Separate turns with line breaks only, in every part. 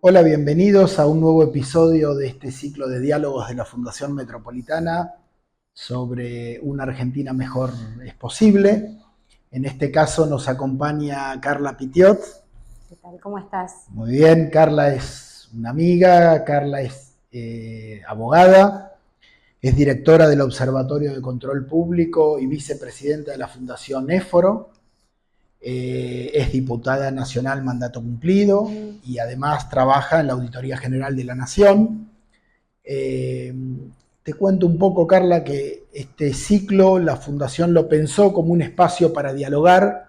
Hola, bienvenidos a un nuevo episodio de este ciclo de diálogos de la Fundación Metropolitana sobre una Argentina mejor es posible. En este caso nos acompaña Carla Pitiot.
¿Qué tal? ¿Cómo estás?
Muy bien, Carla es una amiga, Carla es abogada, es directora del Observatorio de Control Público y vicepresidenta de la Fundación Éforo. Es diputada nacional mandato cumplido y además trabaja en la Auditoría General de la Nación. Te cuento un poco, Carla, que este ciclo la Fundación lo pensó como un espacio para dialogar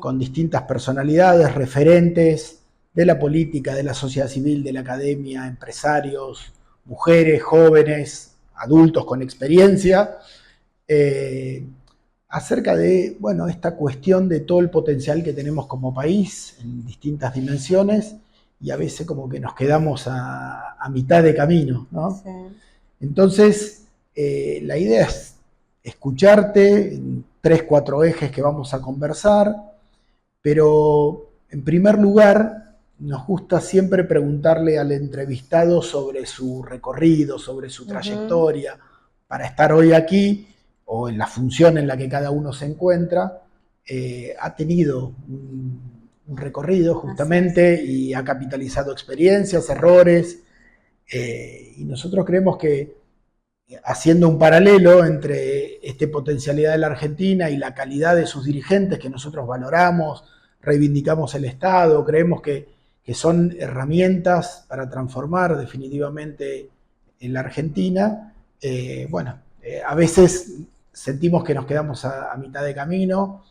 con distintas personalidades, referentes de la política, de la sociedad civil, de la academia, empresarios, mujeres, jóvenes, adultos con experiencia, acerca de, bueno, esta cuestión de todo el potencial que tenemos como país en distintas dimensiones y a veces como que nos quedamos a mitad de camino, ¿no?
Sí.
Entonces, la idea es escucharte en 3-4 ejes que vamos a conversar, pero en primer lugar nos gusta siempre preguntarle al entrevistado sobre su recorrido, sobre su trayectoria, para estar hoy aquí o en la función en la que cada uno se encuentra, ha tenido un recorrido justamente y ha capitalizado experiencias, errores, y nosotros creemos que haciendo un paralelo entre esta potencialidad de la Argentina y la calidad de sus dirigentes que nosotros valoramos, reivindicamos el Estado, creemos que son herramientas para transformar definitivamente en la Argentina. A veces sentimos que nos quedamos a mitad de camino.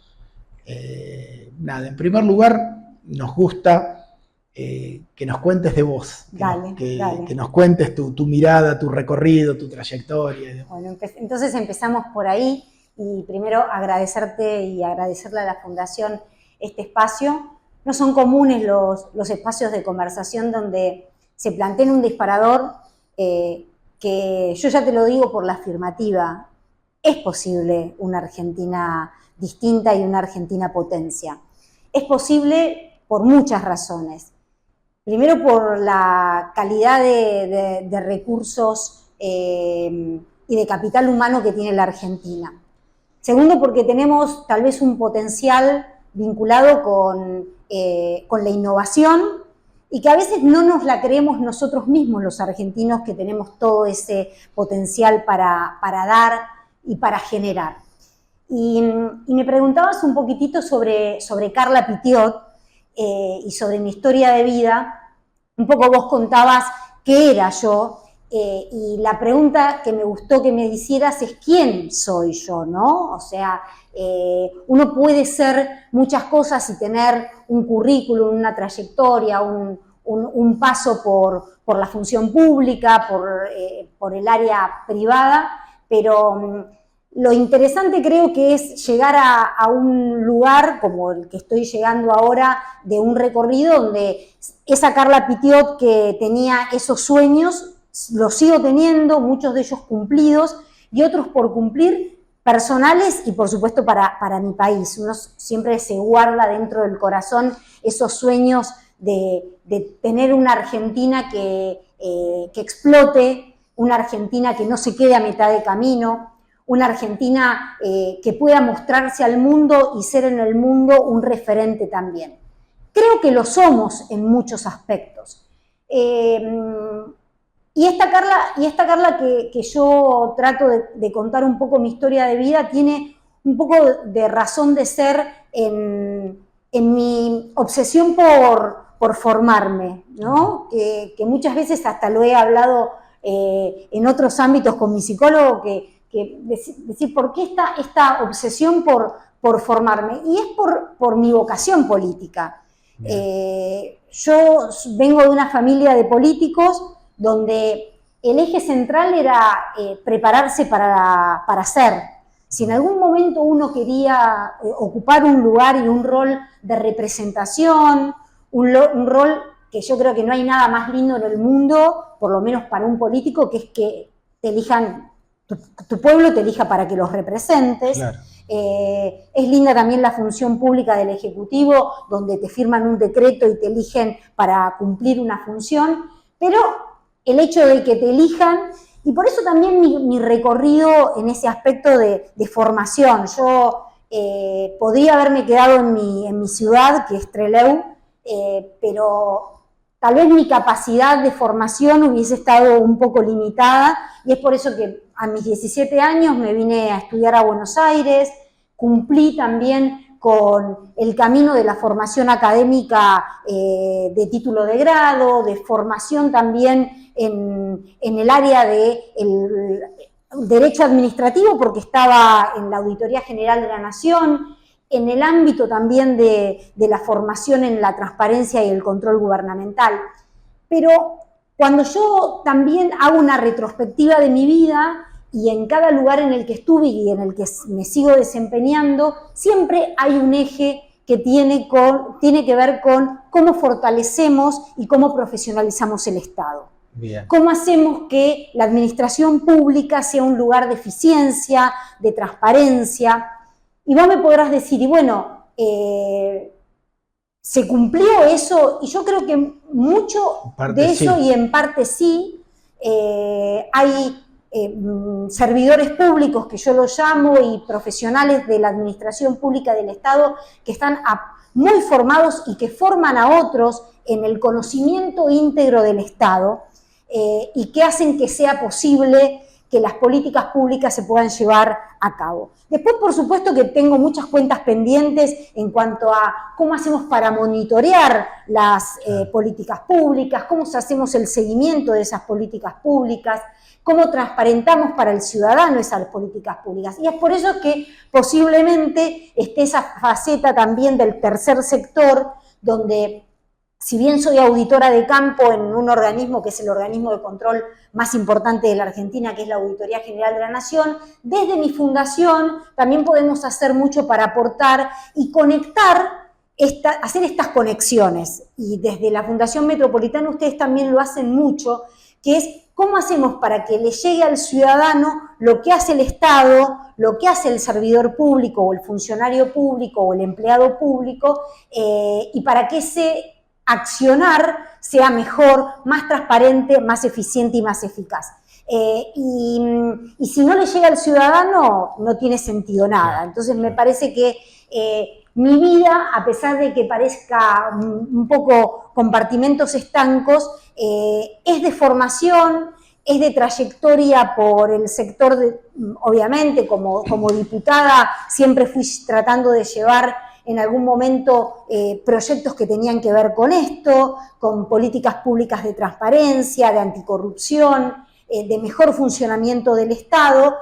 En primer lugar, nos gusta que nos cuentes de vos,
Dale.
que nos cuentes tu mirada, tu recorrido, tu trayectoria.
Bueno, entonces empezamos por ahí y primero agradecerte y agradecerle a la Fundación este espacio. No son comunes los espacios de conversación donde se plantea un disparador que yo ya te lo digo por la afirmativa. Es posible una Argentina distinta y una Argentina potencia. Es posible por muchas razones. Primero por la calidad de recursos y de capital humano que tiene la Argentina. Segundo, porque tenemos tal vez un potencial vinculado con la innovación y que a veces no nos la creemos nosotros mismos los argentinos, que tenemos todo ese potencial para dar y para generar. Y me preguntabas un poquitito sobre Carla Pitiot y sobre mi historia de vida. Un poco vos contabas qué era yo, y la pregunta que me gustó que me hicieras es ¿quién soy yo, no? O sea, uno puede ser muchas cosas y tener un currículum, una trayectoria, un paso por la función pública, por el área privada, pero lo interesante creo que es llegar a un lugar como el que estoy llegando ahora, de un recorrido donde esa Carla Pitiot que tenía esos sueños, los sigo teniendo, muchos de ellos cumplidos y otros por cumplir, personales y por supuesto para mi país. Uno siempre se guarda dentro del corazón esos sueños de tener una Argentina que explote, una Argentina que no se quede a mitad de camino, una Argentina que pueda mostrarse al mundo y ser en el mundo un referente también. Creo que lo somos en muchos aspectos. Y esta Carla que yo trato de contar un poco mi historia de vida, tiene un poco de razón de ser en mi obsesión por formarme, ¿no? Que muchas veces hasta lo he hablado en otros ámbitos con mi psicólogo, que decir, ¿por qué esta obsesión por formarme? Y es por mi vocación política. Yo vengo de una familia de políticos donde el eje central era prepararse para ser. Si en algún momento uno quería ocupar un lugar y un rol de representación, un rol que yo creo que no hay nada más lindo en el mundo, por lo menos para un político, que es que te elijan, tu pueblo te elija para que los representes.
Claro.
Es linda también la función pública del Ejecutivo, donde te firman un decreto y te eligen para cumplir una función, pero el hecho de que te elijan, y por eso también mi recorrido en ese aspecto de formación. Yo podría haberme quedado en mi ciudad, que es Trelew, pero tal vez mi capacidad de formación hubiese estado un poco limitada, y es por eso que a mis 17 años me vine a estudiar a Buenos Aires, cumplí también con el camino de la formación académica de título de grado, de formación también en el área del derecho administrativo, porque estaba en la Auditoría General de la Nación, en el ámbito también de la formación en la transparencia y el control gubernamental. Pero cuando yo también hago una retrospectiva de mi vida, y en cada lugar en el que estuve y en el que me sigo desempeñando, siempre hay un eje que tiene que ver con cómo fortalecemos y cómo profesionalizamos el Estado.
Bien.
¿Cómo hacemos que la administración pública sea un lugar de eficiencia, de transparencia? Y vos me podrás decir, y bueno, ¿se cumplió eso? Y yo creo que mucho de eso, sí, y en parte sí. Hay servidores públicos, que yo los llamo, y profesionales de la administración pública del Estado, que están muy formados y que forman a otros en el conocimiento íntegro del Estado, y que hacen que sea posible que las políticas públicas se puedan llevar a cabo. Después, por supuesto, que tengo muchas cuentas pendientes en cuanto a cómo hacemos para monitorear las políticas públicas, cómo hacemos el seguimiento de esas políticas públicas, cómo transparentamos para el ciudadano esas políticas públicas. Y es por eso que posiblemente esté esa faceta también del tercer sector, donde, si bien soy auditora de campo en un organismo que es el organismo de control más importante de la Argentina, que es la Auditoría General de la Nación, desde mi fundación también podemos hacer mucho para aportar y conectar, hacer estas conexiones. Y desde la Fundación Metropolitana ustedes también lo hacen mucho, que es cómo hacemos para que le llegue al ciudadano lo que hace el Estado, lo que hace el servidor público o el funcionario público o el empleado público, y para que ese accionar sea mejor, más transparente, más eficiente y más eficaz. Y si no le llega al ciudadano, no tiene sentido nada. Entonces me parece que mi vida, a pesar de que parezca un poco compartimentos estancos, es de formación, es de trayectoria por el sector, obviamente, como diputada, siempre fui tratando de llevar en algún momento proyectos que tenían que ver con esto, con políticas públicas de transparencia, de anticorrupción, de mejor funcionamiento del Estado.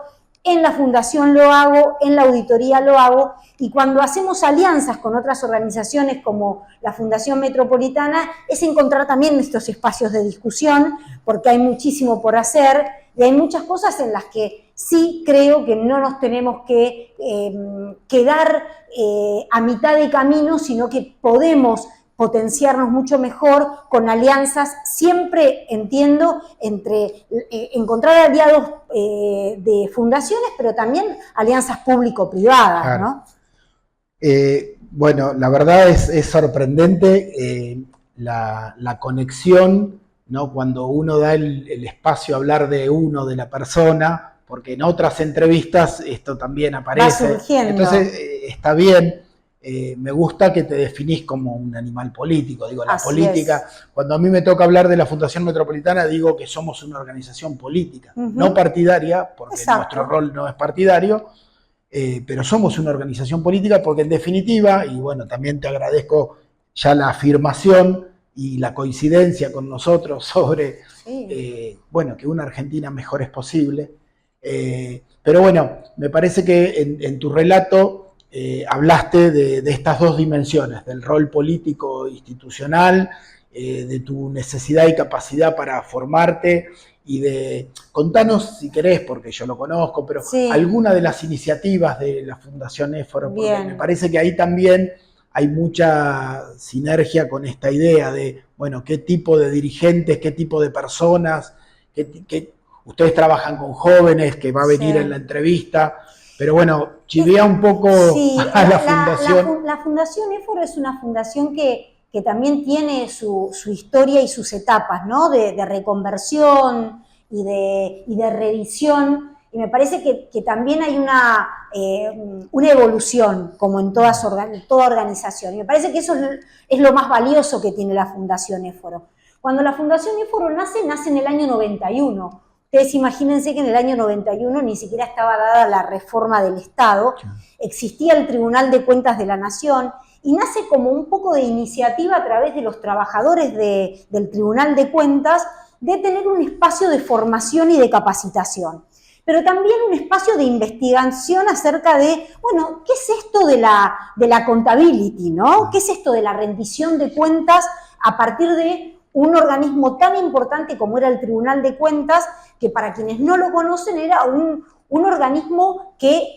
En la Fundación lo hago, en la auditoría lo hago, y cuando hacemos alianzas con otras organizaciones como la Fundación Metropolitana, es encontrar también estos espacios de discusión, porque hay muchísimo por hacer y hay muchas cosas en las que sí creo que no nos tenemos que quedar a mitad de camino, sino que podemos potenciarnos mucho mejor con alianzas, siempre entiendo, entre encontrar aliados de fundaciones, pero también alianzas público-privadas, claro, ¿no?
Bueno, la verdad es sorprendente la conexión, ¿no? Cuando uno da el espacio a hablar de uno, de la persona, porque en otras entrevistas esto también aparece.
Va surgiendo.
Entonces está bien. Me gusta que te definís como un animal político. Digo, la política, cuando a mí me toca hablar de la Fundación Metropolitana, digo que somos una organización política, no partidaria, porque nuestro rol no es partidario, pero somos una organización política porque, en definitiva, y bueno, también te agradezco ya la afirmación y la coincidencia con nosotros sobre, bueno, que una Argentina mejor es posible. Pero bueno, me parece que en tu relato hablaste de estas dos dimensiones, del rol político institucional, de tu necesidad y capacidad para formarte, y contanos, si querés, porque yo lo conozco, pero alguna de las iniciativas de la Fundación Éforo, porque me parece que ahí también hay mucha sinergia con esta idea de, bueno, qué tipo de dirigentes, qué tipo de personas, ustedes trabajan con jóvenes, que va a venir en la entrevista. Pero bueno, chivea un poco
sí,
a la fundación.
La Fundación Éforo es una fundación que también tiene su historia y sus etapas, ¿no? De reconversión y de reedición. Y me parece que también hay una evolución, como en toda organización. Y me parece que eso es lo más valioso que tiene la Fundación Éforo. Cuando la Fundación Éforo nace en el año 91. Ustedes imagínense que en el año 91 ni siquiera estaba dada la reforma del Estado, existía el Tribunal de Cuentas de la Nación, y nace como un poco de iniciativa a través de los trabajadores del Tribunal de Cuentas de tener un espacio de formación y de capacitación, pero también un espacio de investigación acerca de, bueno, ¿qué es esto de la accountability, ¿no? ¿Qué es esto de la rendición de cuentas a partir de un organismo tan importante como era el Tribunal de Cuentas, que para quienes no lo conocen era un organismo que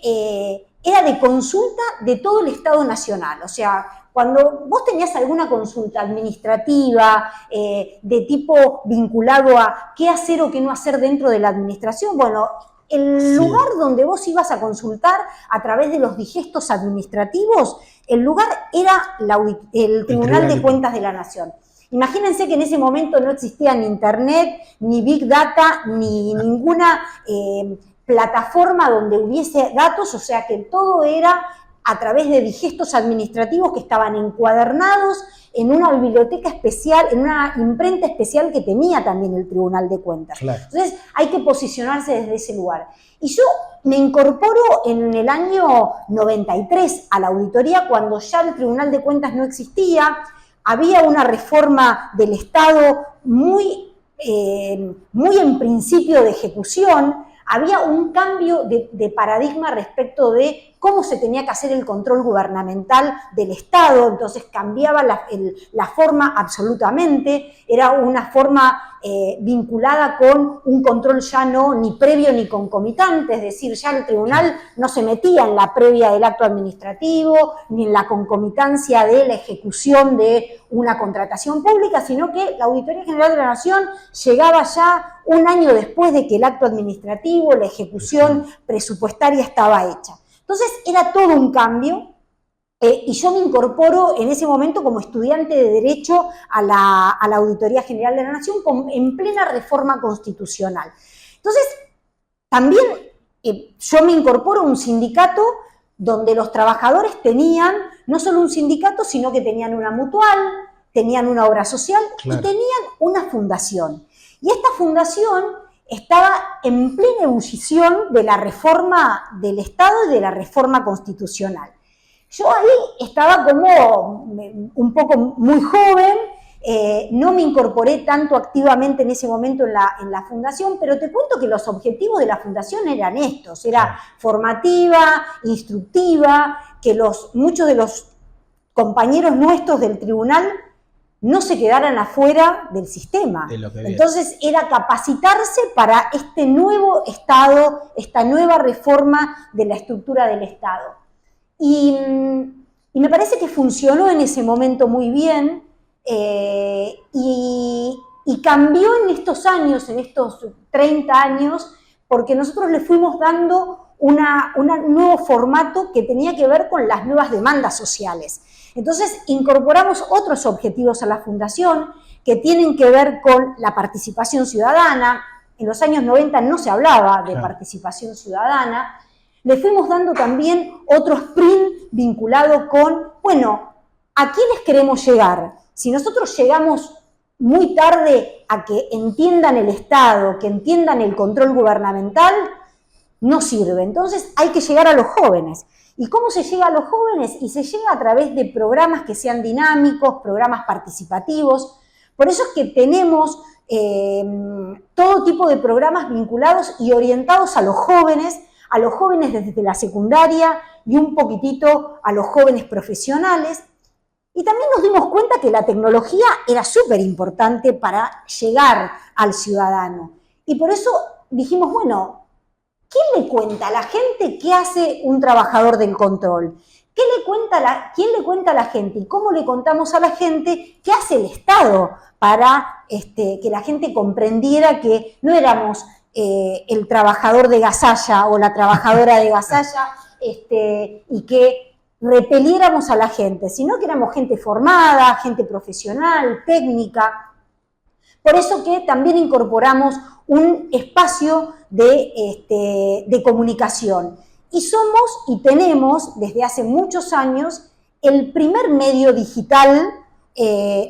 era de consulta de todo el Estado Nacional? O sea, cuando vos tenías alguna consulta administrativa de tipo vinculado a qué hacer o qué no hacer dentro de la administración, bueno, el lugar donde vos ibas a consultar a través de los digestos administrativos, el lugar era el Tribunal de Cuentas de la Nación. Imagínense que en ese momento no existía ni Internet, ni Big Data, ni ninguna plataforma donde hubiese datos, o sea que todo era a través de digestos administrativos que estaban encuadernados en una biblioteca especial, en una imprenta especial que tenía también el Tribunal de Cuentas. Claro. Entonces hay que posicionarse desde ese lugar. Y yo me incorporo en el año 93 a la auditoría, cuando ya el Tribunal de Cuentas no existía. Había una reforma del Estado muy en principio de ejecución, había un cambio de paradigma respecto de cómo se tenía que hacer el control gubernamental del Estado, entonces cambiaba la forma absolutamente, era una forma vinculada con un control ya no ni previo ni concomitante, es decir, ya el tribunal no se metía en la previa del acto administrativo, ni en la concomitancia de la ejecución de una contratación pública, sino que la Auditoría General de la Nación llegaba ya un año después de que el acto administrativo, la ejecución presupuestaria estaba hecha. Entonces era todo un cambio y yo me incorporo en ese momento como estudiante de Derecho a la Auditoría General de la Nación en plena reforma constitucional. Entonces también yo me incorporo a un sindicato donde los trabajadores tenían no solo un sindicato, sino que tenían una mutual, tenían una obra social, claro, y tenían una fundación. Y esta fundación estaba en plena ebullición de la reforma del Estado y de la reforma constitucional. Yo ahí estaba como un poco muy joven, no me incorporé tanto activamente en ese momento en la fundación, pero te cuento que los objetivos de la fundación eran estos, era formativa, instructiva, que muchos de los compañeros nuestros del tribunal no se quedaran afuera del sistema. Entonces era capacitarse para este nuevo Estado, esta nueva reforma de la estructura del Estado. Y me parece que funcionó en ese momento muy bien y cambió en estos años, en estos 30 años, porque nosotros le fuimos dando un nuevo formato que tenía que ver con las nuevas demandas sociales. Entonces incorporamos otros objetivos a la fundación que tienen que ver con la participación ciudadana. En los años 90 no se hablaba de participación ciudadana. Le fuimos dando también otro sprint vinculado con, bueno, ¿a quiénes queremos llegar? Si nosotros llegamos muy tarde a que entiendan el Estado, que entiendan el control gubernamental, no sirve. Entonces hay que llegar a los jóvenes. ¿Y cómo se llega a los jóvenes? Y se llega a través de programas que sean dinámicos, programas participativos. Por eso es que tenemos todo tipo de programas vinculados y orientados a los jóvenes desde la secundaria y un poquitito a los jóvenes profesionales. Y también nos dimos cuenta que la tecnología era súper importante para llegar al ciudadano. Y por eso dijimos, bueno, ¿quién le cuenta a la gente qué hace un trabajador del control? ¿Quién le cuenta a la gente? ¿Y cómo le contamos a la gente qué hace el Estado para que la gente comprendiera que no éramos el trabajador de Gasalla o la trabajadora de Gasalla, y que repeliéramos a la gente, sino que éramos gente formada, gente profesional, técnica. Por eso que también incorporamos un espacio de comunicación. Y somos y tenemos desde hace muchos años el primer medio digital,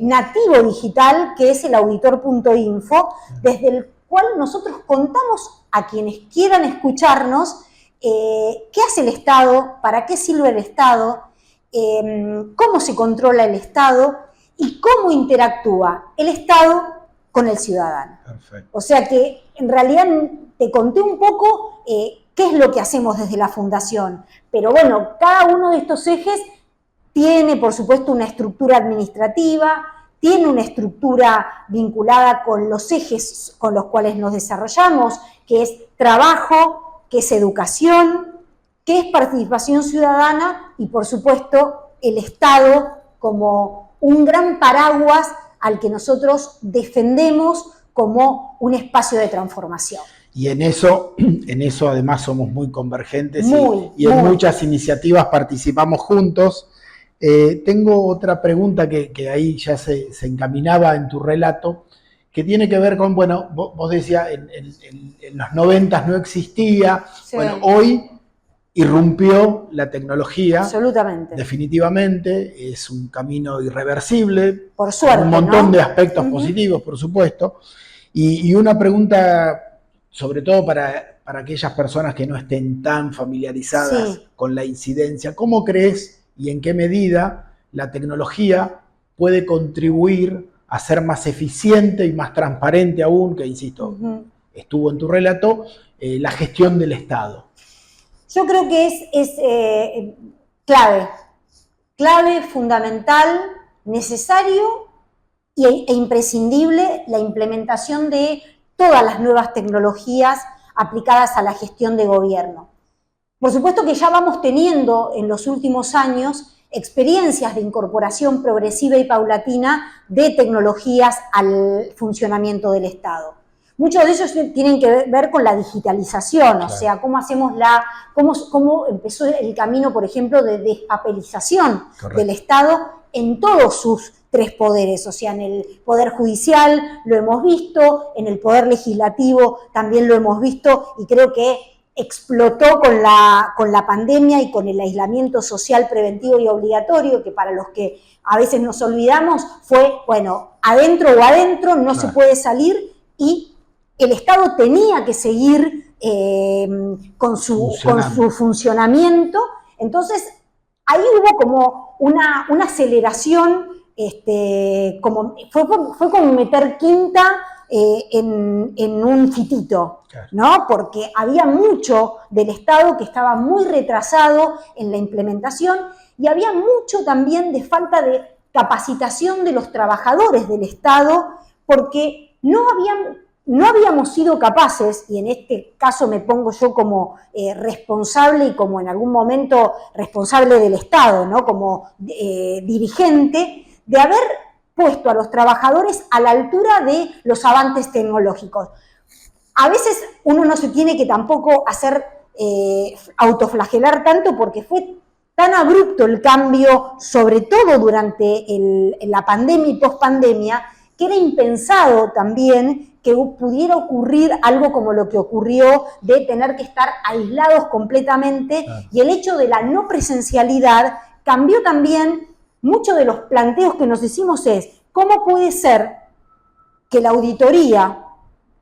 nativo digital, que es el auditor.info, desde el cual nosotros contamos a quienes quieran escucharnos qué hace el Estado, para qué sirve el Estado, cómo se controla el Estado y cómo interactúa el Estado con el ciudadano.
Perfecto.
O sea que en realidad te conté un poco qué es lo que hacemos desde la Fundación, pero bueno, cada uno de estos ejes tiene, por supuesto, una estructura administrativa, tiene una estructura vinculada con los ejes con los cuales nos desarrollamos, que es trabajo, que es educación, que es participación ciudadana y, por supuesto, el Estado como un gran paraguas al que nosotros defendemos como un espacio de transformación.
Y en eso además somos muy convergentes y en muchas iniciativas participamos juntos. Tengo otra pregunta que ahí ya se encaminaba en tu relato, que tiene que ver con, bueno, vos decías, en los 90 no existía, sí. Bueno, hoy irrumpió la tecnología.
Absolutamente.
Definitivamente, es un camino irreversible.
Por suerte,
un montón de aspectos positivos, por supuesto. Y una pregunta, sobre todo para aquellas personas que no estén tan familiarizadas con la incidencia, ¿cómo crees y en qué medida la tecnología puede contribuir a ser más eficiente y más transparente aún, que insisto, estuvo en tu relato, la gestión del Estado?
Yo creo que es clave, fundamental, necesario e imprescindible la implementación de todas las nuevas tecnologías aplicadas a la gestión de gobierno. Por supuesto que ya vamos teniendo en los últimos años experiencias de incorporación progresiva y paulatina de tecnologías al funcionamiento del Estado. Muchos de ellos tienen que ver con la digitalización, claro. O sea, cómo empezó el camino, por ejemplo, de despapelización del Estado en todos sus tres poderes, o sea, en el Poder Judicial lo hemos visto, en el Poder Legislativo también lo hemos visto, y creo que explotó con la pandemia y con el aislamiento social preventivo y obligatorio, que para los que a veces nos olvidamos fue, bueno, adentro o adentro, no se puede salir, y el Estado tenía que seguir con su funcionamiento. Entonces, ahí hubo como una aceleración, fue como meter quinta en un fitito, ¿no? Porque había mucho del Estado que estaba muy retrasado en la implementación y había mucho también de falta de capacitación de los trabajadores del Estado, porque no habíamos sido capaces, y en este caso me pongo yo como responsable y como en algún momento responsable del Estado, ¿no? Como dirigente, de haber puesto a los trabajadores a la altura de los avances tecnológicos. A veces uno no se tiene que tampoco hacer autoflagelar tanto, porque fue tan abrupto el cambio, sobre todo durante la pandemia y pospandemia, que era impensado también que pudiera ocurrir algo como lo que ocurrió, de tener que estar aislados completamente, y el hecho de la no presencialidad cambió también. Muchos de los planteos que nos hicimos es, ¿cómo puede ser que la Auditoría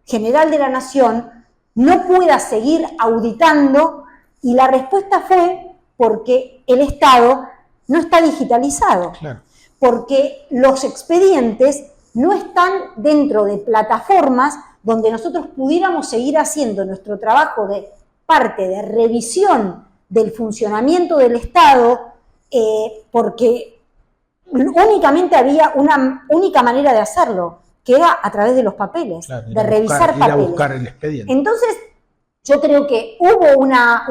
General de la Nación no pueda seguir auditando? Y la respuesta fue porque el Estado no está digitalizado, porque los expedientes no están dentro de plataformas donde nosotros pudiéramos seguir haciendo nuestro trabajo de parte de revisión del funcionamiento del Estado, porque únicamente había una única manera de hacerlo, que era a través de los papeles, de revisar papeles.
Ir a buscar el expediente.
Entonces, yo creo que hubo una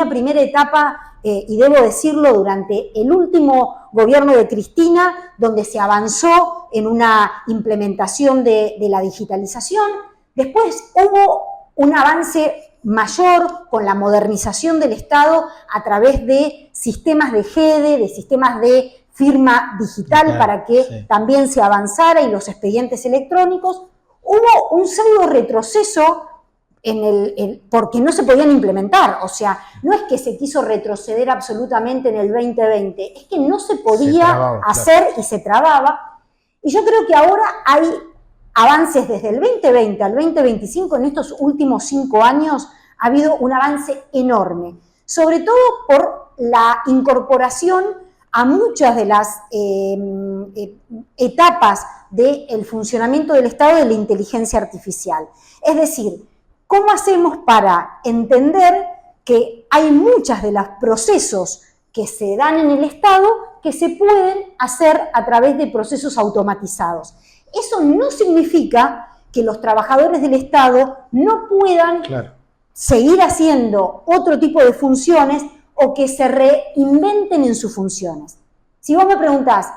primera etapa, y debo decirlo, durante el último gobierno de Cristina, donde se avanzó en una implementación de la digitalización. Después hubo un avance mayor con la modernización del Estado a través de sistemas de GEDE, de sistemas de firma digital para que también se avanzara y los expedientes electrónicos. Hubo un pseudo retroceso porque no se podían implementar, o sea, no es que se quiso retroceder absolutamente en el 2020, es que no se podía hacer y se trababa. Y yo creo que ahora hay avances desde el 2020 al 2025, en estos últimos 5 años ha habido un avance enorme, sobre todo por la incorporación a muchas de las etapas del funcionamiento del Estado de la inteligencia artificial. Es decir, ¿cómo hacemos para entender que hay muchos de los procesos que se dan en el Estado que se pueden hacer a través de procesos automatizados? Eso no significa que los trabajadores del Estado no puedan seguir haciendo otro tipo de funciones o que se reinventen en sus funciones. Si vos me preguntás,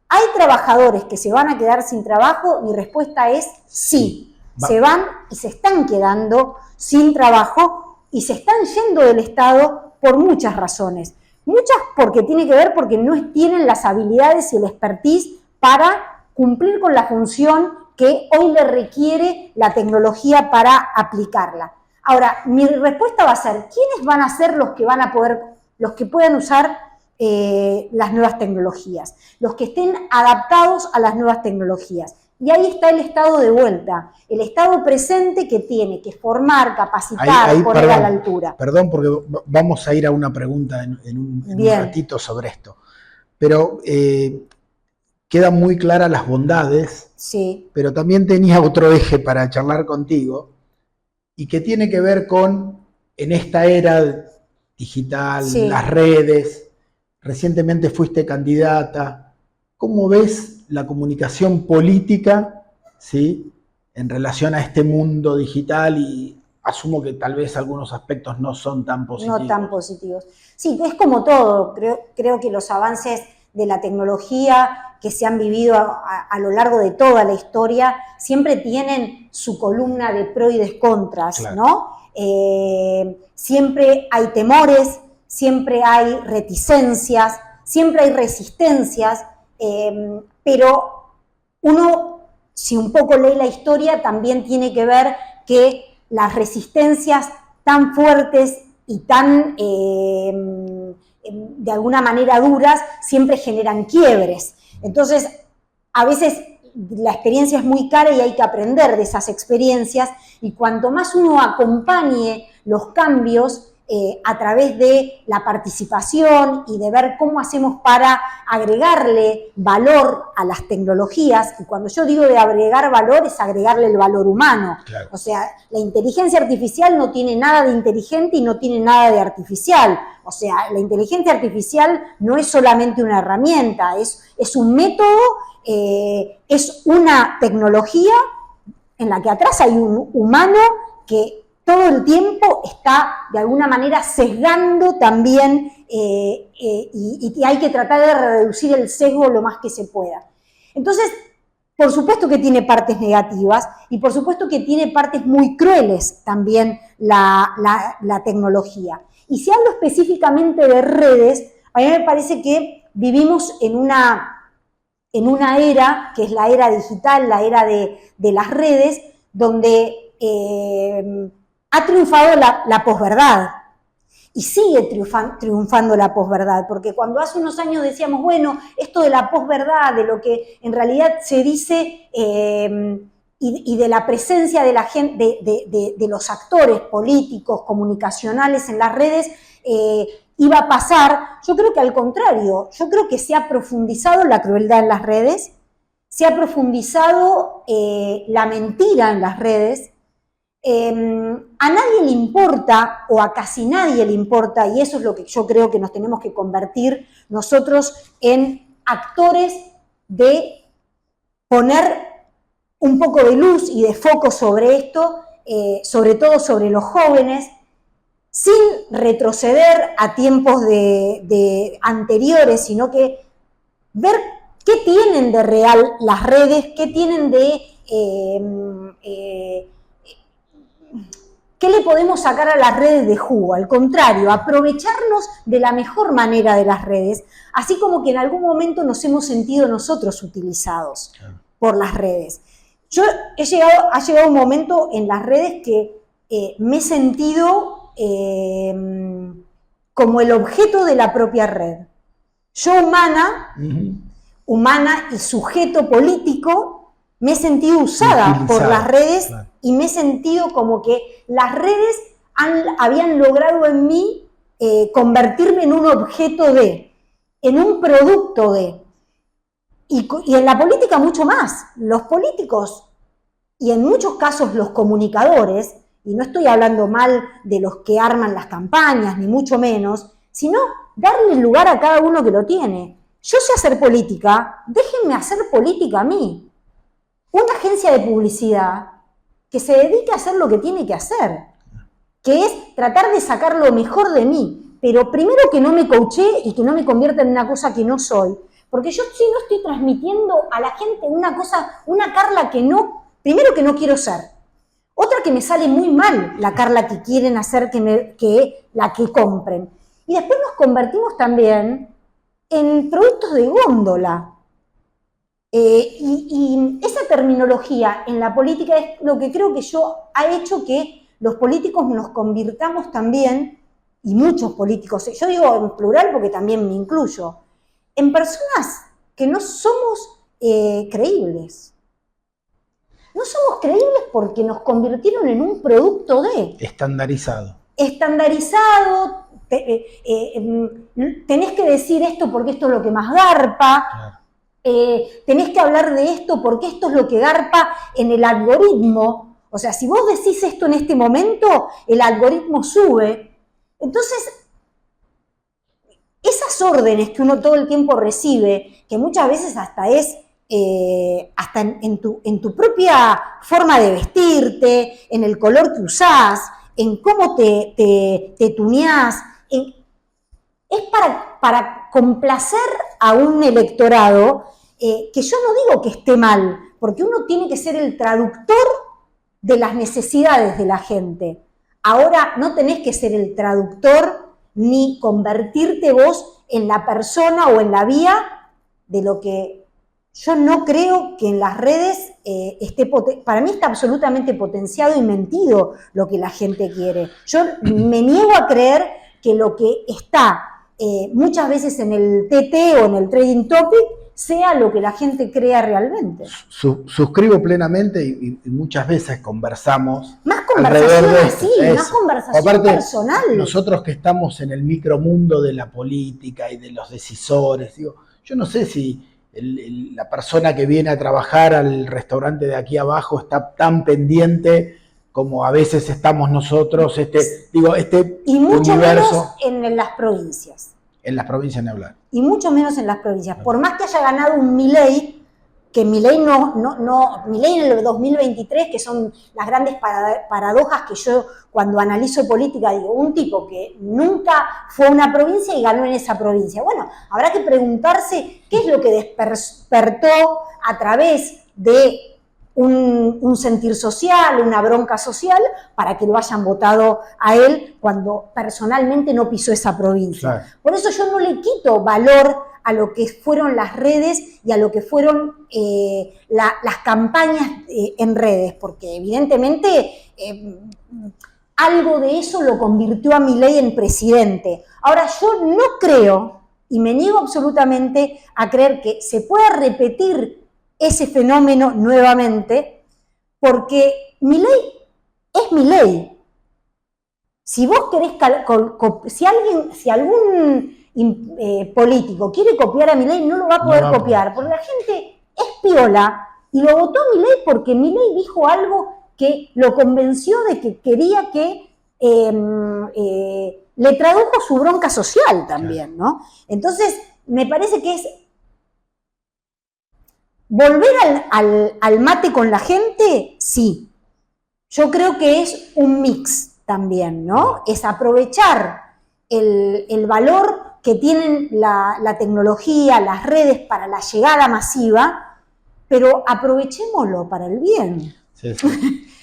¿hay trabajadores que se van a quedar sin trabajo? Mi respuesta es sí. Se van y se están quedando sin trabajo y se están yendo del Estado por muchas razones. Muchas porque tiene que ver porque no tienen las habilidades y el expertise para cumplir con la función que hoy le requiere la tecnología para aplicarla. Ahora, mi respuesta va a ser, ¿quiénes van a ser los que puedan usar las nuevas tecnologías? Los que estén adaptados a las nuevas tecnologías. Y ahí está el Estado de vuelta, el Estado presente que tiene que formar, capacitar, poner a la altura.
Perdón, porque vamos a ir a una pregunta en un ratito sobre esto. Pero quedan muy claras las bondades, pero también tenía otro eje para charlar contigo, y que tiene que ver con, en esta era digital, las redes, recientemente fuiste candidata, ¿cómo ves la comunicación política, ¿sí?, en relación a este mundo digital? Y asumo que tal vez algunos aspectos no son tan positivos.
No tan positivos. Sí, es como todo. Creo que los avances de la tecnología que se han vivido a lo largo de toda la historia siempre tienen su columna de pro y de contras, ¿no? Siempre hay temores, siempre hay reticencias, siempre hay resistencias, pero uno, si un poco lee la historia, también tiene que ver que las resistencias tan fuertes y tan, de alguna manera, duras, siempre generan quiebres. Entonces, a veces la experiencia es muy cara y hay que aprender de esas experiencias, y cuanto más uno acompañe los cambios a través de la participación y de ver cómo hacemos para agregarle valor a las tecnologías, y cuando yo digo de agregar valor es agregarle el valor humano. O sea, la inteligencia artificial no tiene nada de inteligente y no tiene nada de artificial. O sea, la inteligencia artificial no es solamente una herramienta, es un método, es una tecnología en la que atrás hay un humano que todo el tiempo está de alguna manera sesgando también y hay que tratar de reducir el sesgo lo más que se pueda. Entonces, por supuesto que tiene partes negativas y por supuesto que tiene partes muy crueles también la tecnología. Y si hablo específicamente de redes, a mí me parece que vivimos en una era, que es la era digital, la era de las redes, donde ha triunfado la posverdad y sigue triunfando la posverdad, porque cuando hace unos años decíamos, bueno, esto de la posverdad, de lo que en realidad se dice y de la presencia de la gente, de los actores políticos, comunicacionales en las redes, iba a pasar. Yo creo que al contrario, yo creo que se ha profundizado la crueldad en las redes, se ha profundizado la mentira en las redes. A nadie le importa, o a casi nadie le importa, y eso es lo que yo creo que nos tenemos que convertir nosotros en actores de poner un poco de luz y de foco sobre esto, sobre todo sobre los jóvenes, sin retroceder a tiempos anteriores, sino que ver qué tienen de real las redes, qué tienen de ¿qué le podemos sacar a las redes de jugo? Al contrario, aprovecharnos de la mejor manera de las redes, así como que en algún momento nos hemos sentido nosotros utilizados por las redes. Ha llegado un momento en las redes que me he sentido como el objeto de la propia red. Yo humana y sujeto político, me he sentido usada por las redes, claro, y me he sentido como que las redes habían logrado en mí convertirme en un objeto en un producto y en la política mucho más. Los políticos, y en muchos casos los comunicadores, y no estoy hablando mal de los que arman las campañas, ni mucho menos, sino darle lugar a cada uno que lo tiene. Yo sé hacer política, déjenme hacer política a mí. Una agencia de publicidad que se dedique a hacer lo que tiene que hacer, que es tratar de sacar lo mejor de mí, pero primero que no me coachee y que no me convierta en una cosa que no soy, porque yo sí no estoy transmitiendo a la gente una cosa, una Carla que no, primero que no quiero ser, otra que me sale muy mal la Carla que quieren hacer que la que compren, y después nos convertimos también en productos de góndola. Y esa terminología en la política es lo que creo que ha hecho que los políticos nos convirtamos también, y muchos políticos, yo digo en plural porque también me incluyo, en personas que no somos creíbles. No somos creíbles porque nos convirtieron en un producto
estandarizado.
Estandarizado, tenés que decir esto porque esto es lo que más garpa. Claro. Tenés que hablar de esto porque esto es lo que garpa en el algoritmo. O sea, si vos decís esto en este momento, el algoritmo sube. Entonces, esas órdenes que uno todo el tiempo recibe, que muchas veces hasta es hasta en tu propia forma de vestirte, en el color que usás, en cómo te tuneás, es para complacer a un electorado que yo no digo que esté mal, porque uno tiene que ser el traductor de las necesidades de la gente. Ahora no tenés que ser el traductor ni convertirte vos en la persona o en la vía de lo que yo no creo que en las redes para mí está absolutamente potenciado y mentido lo que la gente quiere. Yo me niego a creer que lo que está muchas veces en el TT o en el Trading Topic sea lo que la gente crea realmente.
Suscribo plenamente y muchas veces conversamos.
Más conversación así, más conversación
aparte,
personal.
Nosotros que estamos en el micromundo de la política y de los decisores, digo, yo no sé si la persona que viene a trabajar al restaurante de aquí abajo está tan pendiente como a veces estamos nosotros,
y mucho universo. Menos en las provincias.
En las provincias ni hablar.
Y mucho menos en las provincias. Por más que haya ganado un Milei, que Milei Milei en el 2023, que son las grandes paradojas que yo cuando analizo política digo, un tipo que nunca fue a una provincia y ganó en esa provincia. Bueno, habrá que preguntarse qué es lo que despertó a través de un sentir social, una bronca social, para que lo hayan votado a él cuando personalmente no pisó esa provincia. Claro. Por eso yo no le quito valor a lo que fueron las redes y a lo que fueron las campañas en redes, porque evidentemente algo de eso lo convirtió a Milei en presidente. Ahora, yo no creo, y me niego absolutamente a creer que se pueda repetir ese fenómeno nuevamente, porque Milei es Milei. Si vos querés, si algún político quiere copiar a Milei, no lo va a poder copiar, porque la gente es piola y lo votó a Milei porque Milei dijo algo que lo convenció de que quería que le tradujo su bronca social también, ¿no? Entonces, me parece que es volver al mate con la gente, sí. Yo creo que es un mix también, ¿no? Es aprovechar el valor que tienen la tecnología, las redes para la llegada masiva, pero aprovechémoslo para el bien.
Sí.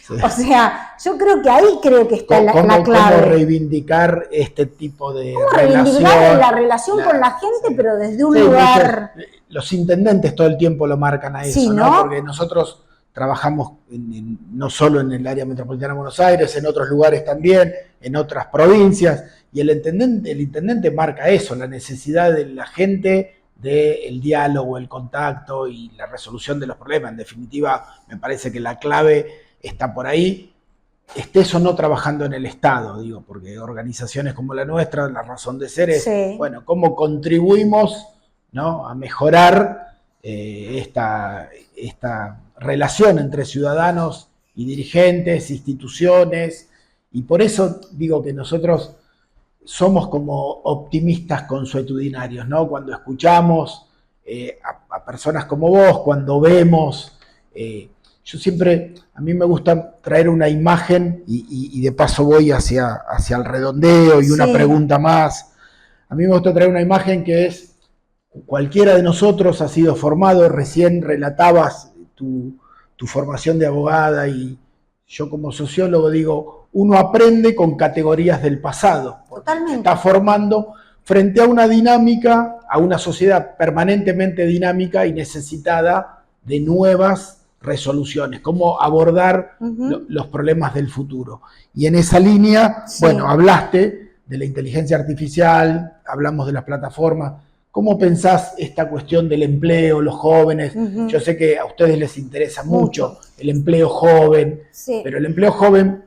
Sí.
O sea, yo creo que ahí está la clave.
¿Cómo reivindicar este tipo de
¿Cómo
relación?
reivindicar la relación con la gente,
sí.
pero desde un lugar...
Los intendentes todo el tiempo lo marcan a eso,
Sí,
¿no?
¿no?
Porque nosotros trabajamos no solo en el área metropolitana de Buenos Aires, en otros lugares también, en otras provincias, y el intendente marca eso, la necesidad de la gente del diálogo, el contacto y la resolución de los problemas. En definitiva, me parece que la clave está por ahí, estés o no trabajando en el Estado, digo, porque organizaciones como la nuestra, la razón de ser es,
Sí.
bueno, cómo contribuimos, ¿no?, a mejorar esta relación entre ciudadanos y dirigentes, instituciones, y por eso digo que nosotros somos como optimistas consuetudinarios, ¿no? Cuando escuchamos a personas como vos, cuando vemos, yo siempre, a mí me gusta traer una imagen y de paso voy hacia el redondeo y una pregunta más. A mí me gusta traer una imagen que es, cualquiera de nosotros ha sido formado, recién relatabas tu formación de abogada y yo como sociólogo digo, uno aprende con categorías del pasado.
Totalmente.
Está formando frente a una dinámica, a una sociedad permanentemente dinámica y necesitada de nuevas resoluciones, cómo abordar los problemas del futuro. Y en esa línea, bueno, hablaste de la inteligencia artificial, hablamos de las plataformas. ¿Cómo pensás esta cuestión del empleo, los jóvenes? Yo sé que a ustedes les interesa mucho el empleo joven, pero el empleo joven,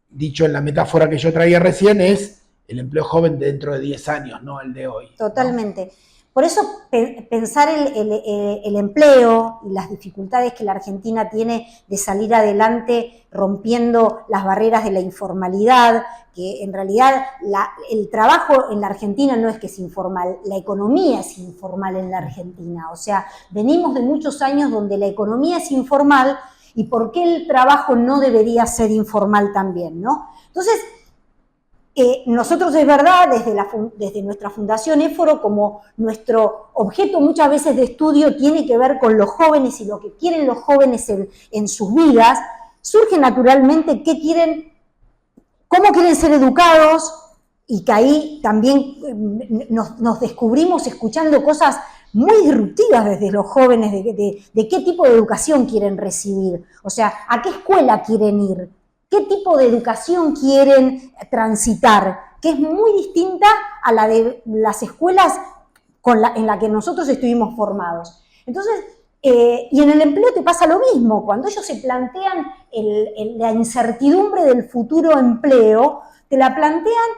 dicho en la metáfora que yo traía recién, es el empleo joven dentro de 10 años, no el de hoy.
Totalmente. ¿No? Por eso pensar el empleo y las dificultades que la Argentina tiene de salir adelante rompiendo las barreras de la informalidad, que en realidad el trabajo en la Argentina no es que es informal, la economía es informal en la Argentina. O sea, venimos de muchos años donde la economía es informal y por qué el trabajo no debería ser informal también, ¿no? Entonces, nosotros es verdad, desde nuestra Fundación Éforo, como nuestro objeto muchas veces de estudio tiene que ver con los jóvenes y lo que quieren los jóvenes en sus vidas, surge naturalmente cómo quieren ser educados, y que ahí también nos descubrimos escuchando cosas muy disruptivas desde los jóvenes, de qué tipo de educación quieren recibir, o sea, a qué escuela quieren ir, qué tipo de educación quieren transitar, que es muy distinta a la de las escuelas en la que nosotros estuvimos formados. Entonces, y en el empleo te pasa lo mismo, cuando ellos se plantean la incertidumbre del futuro empleo, te la plantean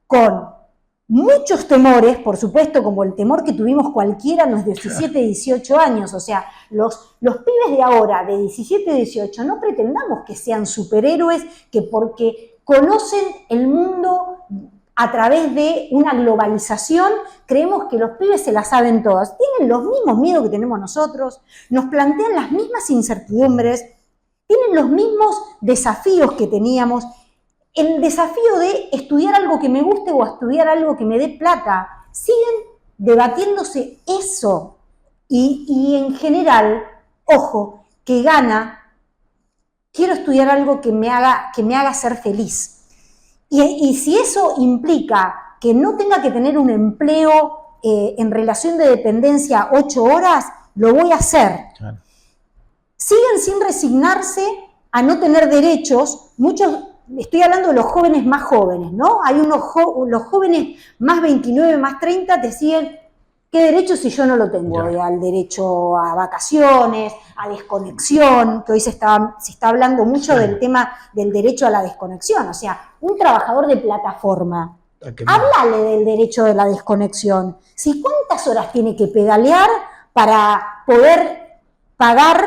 con muchos temores, por supuesto, como el temor que tuvimos cualquiera a los 17, 18 años, o sea, los pibes de ahora, de 17, 18, no pretendamos que sean superhéroes, que porque conocen el mundo a través de una globalización, creemos que los pibes se la saben todas. Tienen los mismos miedos que tenemos nosotros, nos plantean las mismas incertidumbres, tienen los mismos desafíos que teníamos. El desafío de estudiar algo que me guste o estudiar algo que me dé plata, siguen debatiéndose eso. Y en general, ojo, que gana, quiero estudiar algo que me haga ser feliz. Y si eso implica que no tenga que tener un empleo en relación de dependencia 8 horas, lo voy a hacer. Claro. Siguen sin resignarse a no tener derechos, muchos. Estoy hablando de los jóvenes más jóvenes, ¿no? Hay los jóvenes más 29, más 30, decían, ¿qué derecho si yo no lo tengo? Al derecho a vacaciones, a desconexión, que hoy se está hablando mucho del tema del derecho a la desconexión. O sea, un trabajador de plataforma, háblale del derecho de la desconexión. ¿Sí? ¿Cuántas horas tiene que pedalear para poder pagar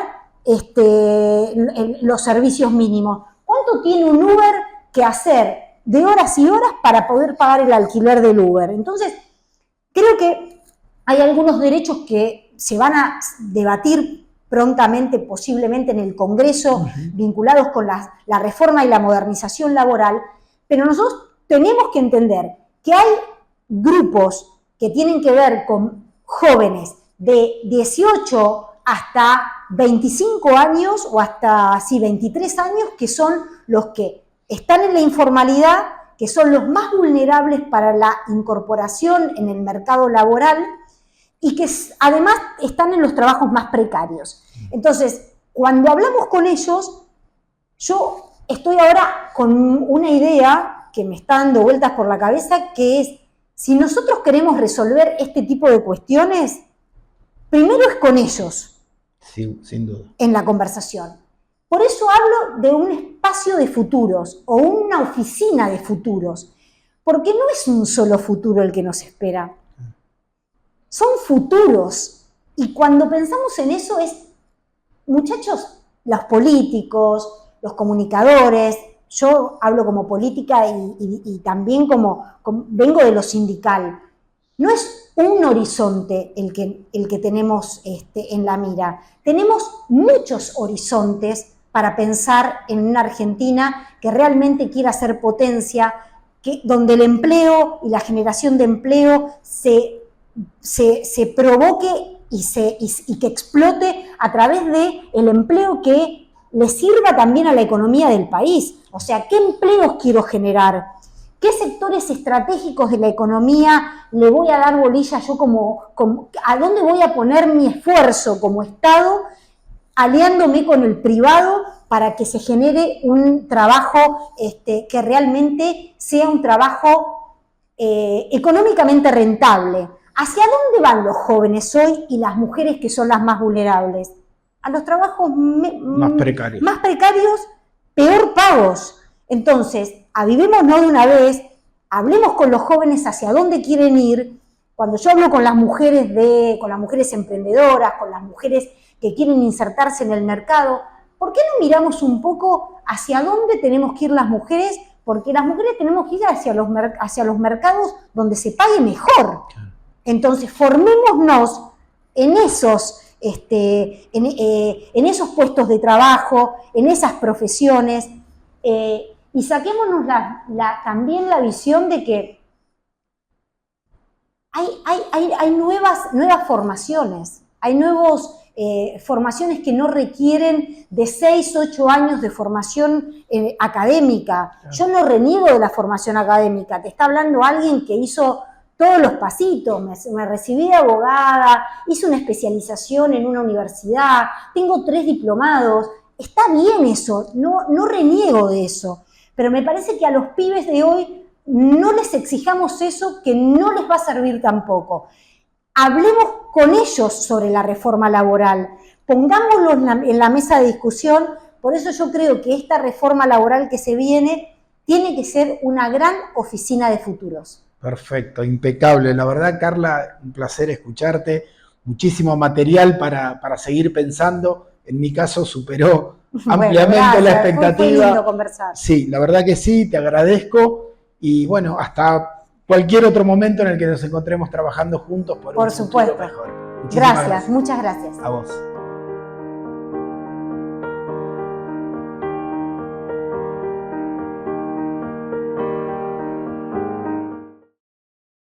los servicios mínimos? ¿Cuánto tiene un Uber que hacer de horas y horas para poder pagar el alquiler del Uber? Entonces, creo que hay algunos derechos que se van a debatir prontamente, posiblemente en el Congreso, vinculados con la reforma y la modernización laboral, pero nosotros tenemos que entender que hay grupos que tienen que ver con jóvenes de 18 hasta 25 años o hasta 23 años, que son los que están en la informalidad, que son los más vulnerables para la incorporación en el mercado laboral y que además están en los trabajos más precarios. Entonces, cuando hablamos con ellos, yo estoy ahora con una idea que me está dando vueltas por la cabeza, que es, si nosotros queremos resolver este tipo de cuestiones, primero es con ellos.
Sí, sin duda.
En la conversación. Por eso hablo de un espacio de futuros o una oficina de futuros, porque no es un solo futuro el que nos espera. Son futuros. Y cuando pensamos en eso es, muchachos, los políticos, los comunicadores, yo hablo como política y también como vengo de lo sindical. No es un horizonte el que tenemos en la mira. Tenemos muchos horizontes para pensar en una Argentina que realmente quiera ser potencia, donde el empleo y la generación de empleo se provoque y que explote a través del empleo que le sirva también a la economía del país. O sea, ¿qué empleos quiero generar? ¿Qué sectores estratégicos de la economía le voy a dar bolilla yo a dónde voy a poner mi esfuerzo como Estado, aliándome con el privado para que se genere un trabajo que realmente sea un trabajo económicamente rentable? ¿Hacia dónde van los jóvenes hoy y las mujeres que son las más vulnerables? A los trabajos más precarios, peor pagos. Entonces, avivémonos de una vez, hablemos con los jóvenes hacia dónde quieren ir. Cuando yo hablo con las mujeres emprendedoras, con las mujeres que quieren insertarse en el mercado, ¿por qué no miramos un poco hacia dónde tenemos que ir las mujeres? Porque las mujeres tenemos que ir hacia los mercados donde se pague mejor. Entonces, formémonos en esos puestos de trabajo, en esas profesiones, y saquémonos también la visión de que hay nuevas formaciones, hay nuevas formaciones que no requieren de 6, 8 años de formación académica. Claro. Yo no reniego de la formación académica, te está hablando alguien que hizo todos los pasitos, me recibí de abogada, hice una especialización en una universidad, tengo 3 diplomados, está bien eso, no reniego de eso, pero me parece que a los pibes de hoy no les exijamos eso, que no les va a servir tampoco. Hablemos con ellos sobre la reforma laboral, pongámoslo en la mesa de discusión. Por eso yo creo que esta reforma laboral que se viene tiene que ser una gran oficina de futuros.
Perfecto, impecable. La verdad, Carla, un placer escucharte. Muchísimo material para seguir pensando. En mi caso superó ampliamente gracias. La expectativa.
Fue lindo conversar.
Sí, la verdad que sí, te agradezco. Y bueno, hasta cualquier otro momento en el que nos encontremos trabajando juntos por un futuro mejor.
Gracias, muchas gracias.
A vos.